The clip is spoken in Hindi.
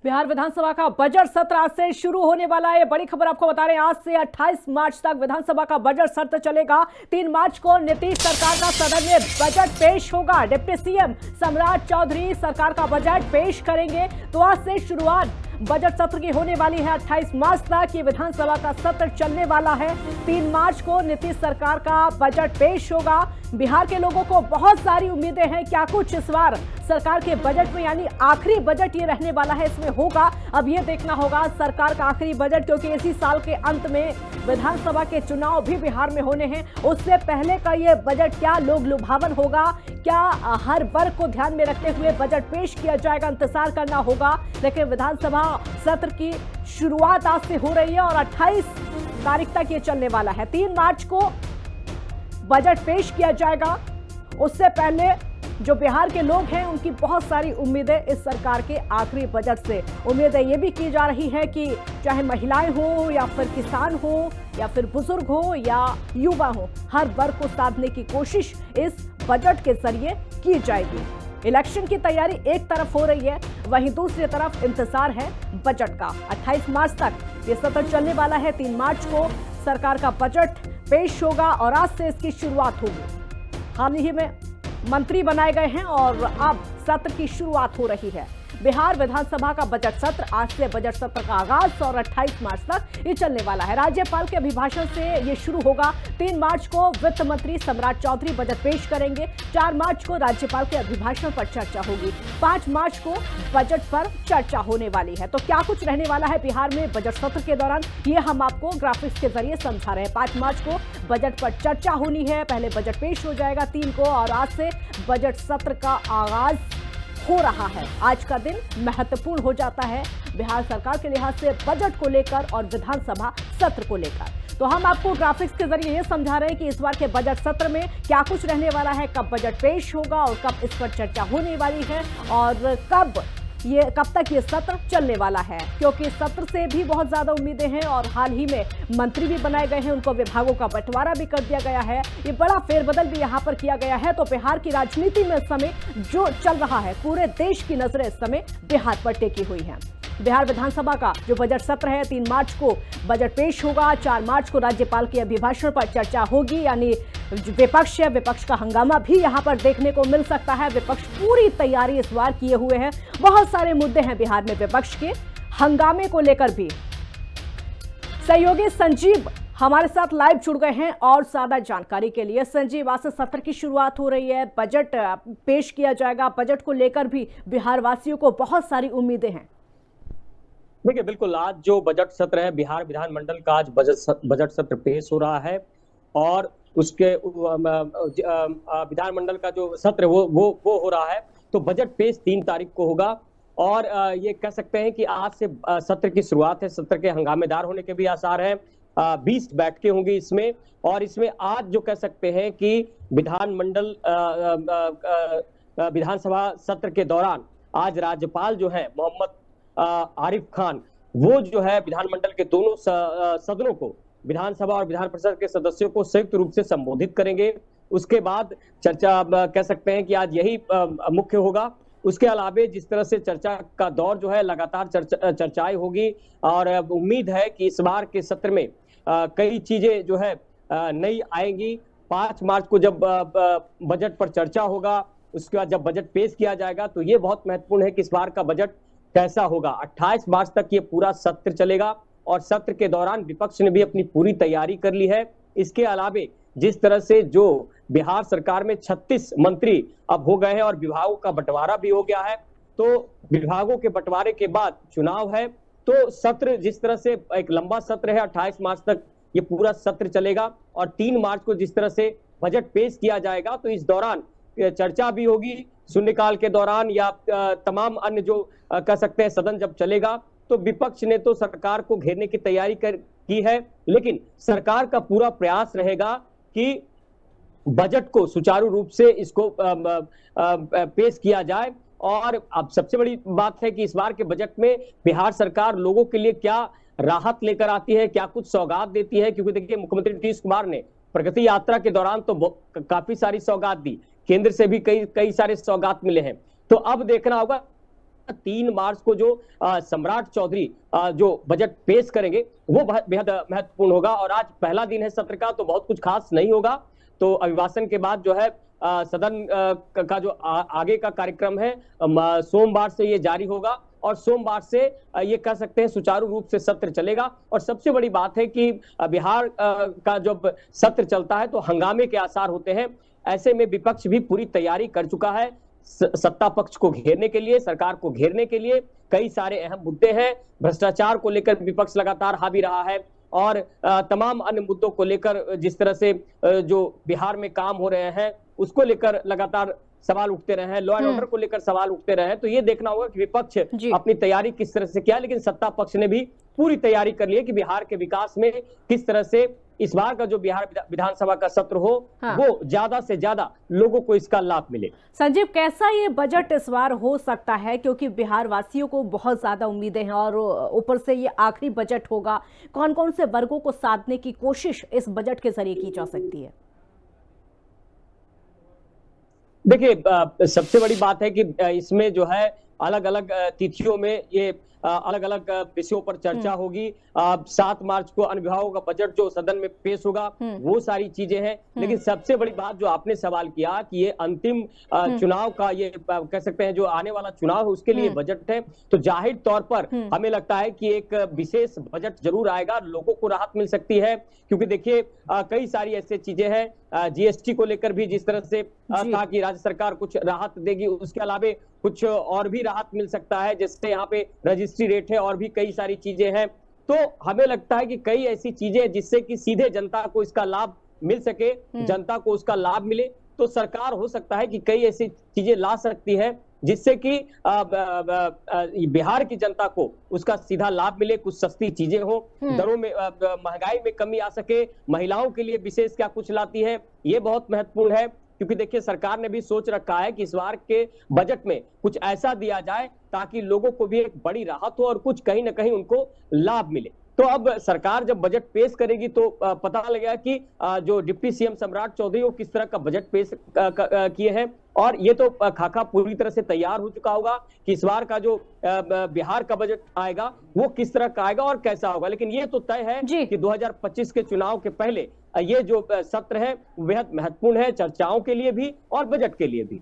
बिहार विधानसभा का बजट सत्र आज से शुरू होने वाला है। बड़ी खबर आपको बता रहे हैं, आज से 28 मार्च तक विधानसभा का बजट सत्र चलेगा। 3 मार्च को नीतीश सरकार का सदन में बजट पेश होगा। डिप्टी सीएम सम्राट चौधरी सरकार का बजट पेश करेंगे। तो आज से शुरुआत बजट सत्र की होने वाली है। 28 मार्च तक ये विधानसभा का सत्र चलने वाला है। 3 मार्च को नीतीश सरकार का बजट पेश होगा। बिहार के लोगों को बहुत सारी उम्मीदें हैं। क्या कुछ इस बार सरकार के बजट में, यानी आखिरी बजट ये रहने वाला है, इसमें होगा। अब ये देखना होगा सरकार का आखिरी बजट, क्योंकि इसी साल के अंत में विधानसभा के चुनाव भी बिहार में होने हैं। उससे पहले का ये बजट क्या लोग लुभावन होगा, क्या हर वर्ग को ध्यान में रखते हुए बजट पेश किया जाएगा, इंतजार करना होगा। लेकिन विधानसभा सत्र की शुरुआत आज से हो रही है और 28 तारीख तक ये चलने वाला है। 3 मार्च को बजट पेश किया जाएगा। उससे पहले जो बिहार के लोग हैं उनकी बहुत सारी उम्मीदें इस सरकार के आखिरी बजट से। उम्मीदें ये भी की जा रही है कि चाहे महिलाएं हो या फिर किसान हो या फिर बुजुर्ग हो या युवा हो, हर वर्ग को साधने की कोशिश इस बजट के जरिए की जाएगी। इलेक्शन की तैयारी एक तरफ हो रही है, वहीं दूसरी तरफ इंतजार है बजट का। 28 मार्च तक ये सत्र चलने वाला है। 3 मार्च को सरकार का बजट पेश होगा और आज से इसकी शुरुआत होगी। हाल ही में मंत्री बनाए गए हैं और अब सत्र की शुरुआत हो रही है। बिहार विधानसभा का बजट सत्र आज से बजट सत्र का आगाज और 28 मार्च तक ये चलने वाला है। राज्यपाल के अभिभाषण से ये शुरू होगा। 3 मार्च को वित्त मंत्री सम्राट चौधरी बजट पेश करेंगे। 4 मार्च को राज्यपाल के अभिभाषण पर चर्चा होगी। 5 मार्च को बजट पर चर्चा होने वाली है। तो क्या कुछ रहने वाला है बिहार में बजट सत्र के दौरान, ये हम आपको ग्राफिक्स के जरिए समझा रहे हैं। 5 मार्च को बजट पर चर्चा होनी है। पहले बजट पेश हो जाएगा 3 को और आज से बजट सत्र का आगाज हो रहा है। आज का दिन महत्वपूर्ण हो जाता है बिहार सरकार के लिहाज से, बजट को लेकर और विधानसभा सत्र को लेकर। तो हम आपको ग्राफिक्स के जरिए ये समझा रहे हैं कि इस बार के बजट सत्र में क्या कुछ रहने वाला है, कब बजट पेश होगा और कब इस पर चर्चा होने वाली है और कब तक ये सत्र चलने वाला है। क्योंकि सत्र से भी बहुत ज्यादा उम्मीदें हैं और हाल ही में मंत्री भी बनाए गए हैं, उनको विभागों का बंटवारा भी कर दिया गया है। ये बड़ा फेरबदल भी यहाँ पर किया गया है। तो बिहार की राजनीति में इस समय जो चल रहा है, पूरे देश की नजरें इस समय बिहार पर टेकी हुई हैं। बिहार विधानसभा का जो बजट सत्र है, 3 मार्च को बजट पेश होगा। 4 मार्च को राज्यपाल के अभिभाषण पर चर्चा होगी, यानी विपक्ष है, विपक्ष का हंगामा भी यहां पर देखने को मिल सकता है। विपक्ष पूरी तैयारी इस बार किए हुए हैं। बहुत सारे मुद्दे हैं बिहार में विपक्ष के, हंगामे को लेकर भी। सहयोगी संजीव हमारे साथ लाइव जुड़ गए हैं और ज्यादा जानकारी के लिए। संजीव, आज से सत्र की शुरुआत हो रही है, बजट पेश किया जाएगा। बजट को लेकर भी बिहार वासियों को बहुत सारी उम्मीदें हैं। देखिए, बिल्कुल आज जो बजट सत्र है, बिहार विधानमंडल का आज बजट सत्र पेश हो रहा है और उसके विधानमंडल का जो सत्र वो हो रहा है। तो बजट पेश 3 तारीख को होगा और ये कह सकते हैं कि आज से सत्र की शुरुआत है। सत्र के हंगामेदार होने के भी आसार हैं। 20 बैठकें होंगी इसमें और इसमें आज जो कह सकते हैं कि विधानसभा सत्र के दौरान आज राज्यपाल जो है मोहम्मद आरिफ खान, वो जो है विधानमंडल के दोनों सदनों को, विधानसभा और विधान परिषद के सदस्यों को संयुक्त रूप से संबोधित करेंगे। उसके बाद चर्चा कह सकते हैं कि आज यही मुख्य होगा। उसके अलावे जिस तरह से चर्चा का दौर जो है, लगातार चर्चाएं होगी और उम्मीद है कि इस बार के सत्र में कई चीजें जो है नई आएंगी। 5 मार्च को जब बजट पर चर्चा होगा, उसके बाद जब बजट पेश किया जाएगा, तो ये बहुत महत्वपूर्ण है कि इस बार का बजट कैसा होगा। 28 मार्च तक ये पूरा सत्र चलेगा और सत्र के दौरान विपक्ष ने भी अपनी पूरी तैयारी कर ली है। इसके अलावे जिस तरह से जो बिहार सरकार में 36 मंत्री अब हो गए हैं और विभागों का बंटवारा भी हो गया है, तो विभागों के बंटवारे के बाद चुनाव है। तो सत्र जिस तरह से एक लंबा सत्र है, 28 मार्च तक ये पूरा सत्र चलेगा और 3 मार्च को जिस तरह से बजट पेश किया जाएगा, तो इस दौरान चर्चा भी होगी। शून्यकाल के दौरान या तमाम अन्य जो कह सकते हैं सदन जब चलेगा, तो विपक्ष ने तो सरकार को घेरने की तैयारी की है, लेकिन सरकार का पूरा प्रयास रहेगा कि बजट को सुचारू रूप से इसको पेश किया जाए। और अब सबसे बड़ी बात है कि इस बार के बजट में बिहार सरकार लोगों के लिए क्या राहत लेकर आती है, क्या कुछ सौगात देती है। क्योंकि देखिए, मुख्यमंत्री नीतीश कुमार ने प्रगति यात्रा के दौरान तो काफी सारी सौगात दी, केंद्र से भी कई सारे सौगात मिले हैं। तो अब देखना होगा 3 मार्च को जो सम्राट चौधरी जो बजट पेश करेंगे वो बेहद महत्वपूर्ण होगा। और आज पहला दिन है सत्र का, तो बहुत कुछ खास नहीं होगा। तो अभिभाषण के बाद जो है सदन का जो आगे का कार्यक्रम है सोमवार से ये जारी होगा और सोमवार से ये कह सकते हैं सुचारू रूप से सत्र चलेगा। और सबसे बड़ी बात है कि बिहार का जब सत्र चलता है तो हंगामे के आसार होते हैं। ऐसे में विपक्ष भी पूरी तैयारी कर चुका है सत्ता पक्ष को घेरने के लिए, सरकार को घेरने के लिए। कई सारे अहम मुद्दे हैं। भ्रष्टाचार को लेकर विपक्ष लगातार हावी रहा है और तमाम अन्य मुद्दों को लेकर जिस तरह से जो बिहार में काम हो रहे हैं उसको लेकर लगातार सवाल उठते रहे हैं, लॉ एंड ऑर्डर को लेकर सवाल उठते रहे हैं। तो ये देखना होगा कि विपक्ष अपनी तैयारी किस तरह से किया, लेकिन सत्ता पक्ष ने भी पूरी तैयारी कर ली है कि बिहार के विकास में किस तरह से इस बार का जो बिहार विधानसभा का सत्र हो वो ज्यादा से ज्यादा लोगों को इसका लाभ मिले। संजीव, कैसा ये बजट इस बार हो सकता है, क्योंकि बिहार वासियों को बहुत ज्यादा उम्मीदें हैं और ऊपर से ये आखिरी बजट होगा। कौन कौन से वर्गों को साधने की कोशिश इस बजट के जरिए की जा सकती है? देखिए, सबसे बड़ी बात है कि इसमें जो है अलग अलग तिथियों में ये अलग अलग विषयों पर चर्चा होगी। 7 मार्च को अन्य विभागों का बजट जो सदन में पेश होगा वो सारी चीजें हैं। लेकिन सबसे बड़ी बात जो आपने सवाल किया कि ये अंतिम चुनाव का, ये कह सकते हैं जो आने वाला चुनाव है उसके लिए बजट है, तो जाहिर तौर पर हमें लगता है कि एक विशेष बजट जरूर आएगा, लोगों को राहत मिल सकती है। क्योंकि देखिए कई सारी ऐसी चीजें हैं, जीएसटी को लेकर भी जिस तरह से कहा कि राज्य सरकार कुछ राहत देगी, उसके अलावा कुछ और भी राहत मिल सकता है, जैसे यहाँ पे रजिस्ट्री रेट है और भी कई सारी चीजें हैं। तो हमें लगता है कि कई ऐसी चीजें जिससे कि सीधे जनता को इसका लाभ मिल सके, जनता को उसका लाभ मिले, तो सरकार हो सकता है कि कई ऐसी चीजें ला सकती है जिससे कि बिहार की जनता को उसका सीधा लाभ मिले, कुछ सस्ती चीजें हो, दरों में महंगाई में कमी आ सके, महिलाओं के लिए विशेष क्या कुछ लाती है, ये बहुत महत्वपूर्ण है। क्योंकि देखिए सरकार ने भी सोच रखा है कि इस बार के बजट में कुछ ऐसा दिया जाए ताकि लोगों को भी एक बड़ी राहत हो और कुछ कहीं ना कहीं उनको लाभ मिले। तो अब सरकार जब बजट पेश करेगी तो पता लगेगा कि जो डिप्टी सीएम सम्राट चौधरी वो किस तरह का बजट पेश किए हैं। और ये तो खाका पूरी तरह से तैयार हो चुका होगा कि इस बार का जो बिहार का बजट आएगा वो किस तरह का आएगा और कैसा होगा। लेकिन ये तो तय है कि 2025 के चुनाव के पहले ये जो सत्र है बेहद महत्वपूर्ण है, चर्चाओं के लिए भी और बजट के लिए भी।